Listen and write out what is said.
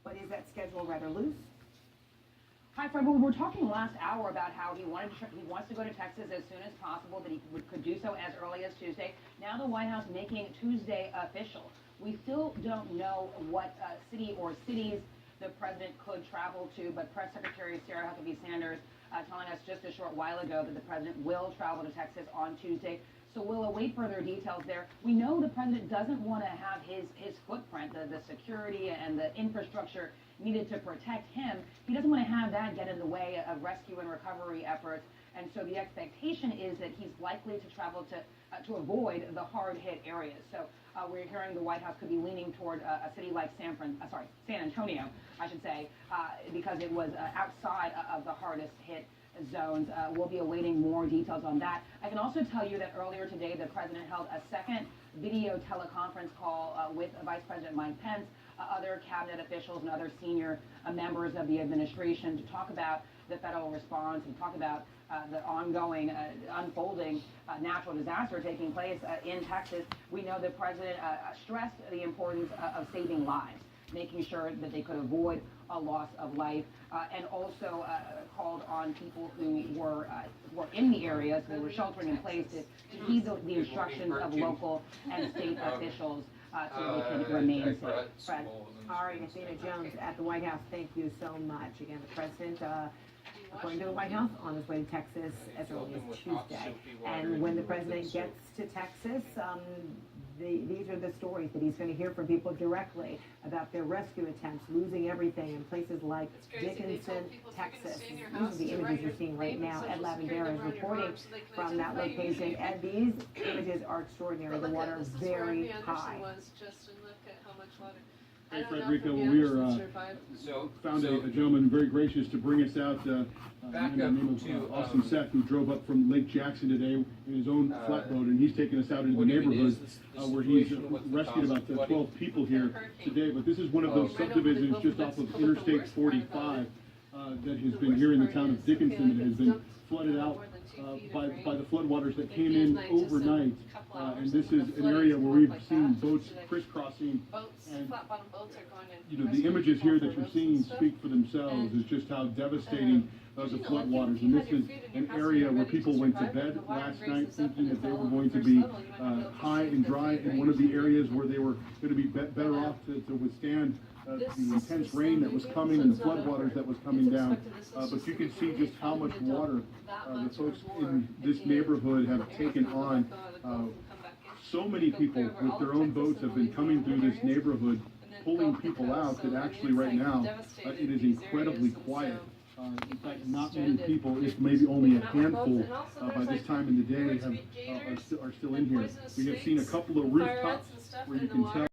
but is that schedule rather loose? Hi, Fred. Well, we were talking last hour about how he wants to go to Texas as soon as possible, that he could do so as early as Tuesday. Now the White House making Tuesday official. We still don't know what city or cities the president could travel to, but Press Secretary Sarah Huckabee Sanders telling us just a short while ago that the president will travel to Texas on Tuesday. So we'll await further details there. We know the president doesn't want to have his footprint, the security and the infrastructure needed to protect him. He doesn't want to have that get in the way of rescue and recovery efforts. And so the expectation is that he's likely to travel to avoid the hard-hit areas. So we're hearing the White House could be leaning toward a city like San Antonio, I should say, because it was outside of the hardest hit zones. We'll be awaiting more details on that. I can also tell you that earlier today, the president held a second video teleconference call with Vice President Mike Pence, other cabinet officials, and other senior members of the administration to talk about the federal response and talk about the ongoing, unfolding natural disaster taking place in Texas. We know the president stressed the importance of saving lives, making sure that they could avoid a loss of life, and also called on people who were in the areas, who were sheltering in place, to heed the instructions of local and state officials so they can remain safe. Fred. All right, Athena Jones at the White House, thank you so much. Again, the president, according to the White House, on his way to Texas as early as Tuesday. And when the president gets to Texas, these are the stories that he's going to hear from people directly about their rescue attempts, losing everything in places like Dickinson, Texas. These are the images you're seeing right now. Ed Lavendera is reporting from that location. Ed, these images are extraordinary. The water is very high. Hey, Frederica, we found a gentleman very gracious to bring us out in the name of Austin Seth, who drove up from Lake Jackson today in his own flatboat, and he's taken us out into the neighborhood where he's rescued about 12 people here today. But this is one of those subdivisions just off of Interstate 45 that has been here in the town of Dickinson, that has been flooded out by the floodwaters that came in overnight. And this is an area where we've seen boats crisscrossing. And the images here that you're seeing speak for themselves. Is just how devastating the floodwaters. And this is an area where people went to bed last night thinking that they were going to be high and dry, in one of the areas where they were going to be better off to withstand the intense rain that was coming and the floodwaters that was coming down. But you can see just how much water the folks in this neighborhood have taken on. So many people with their own boats have been coming through this neighborhood, pulling people out, that actually right now it is incredibly quiet. In fact, not many people, if maybe only a handful by this time in the day, are still in here. We have seen a couple of rooftops where you can tell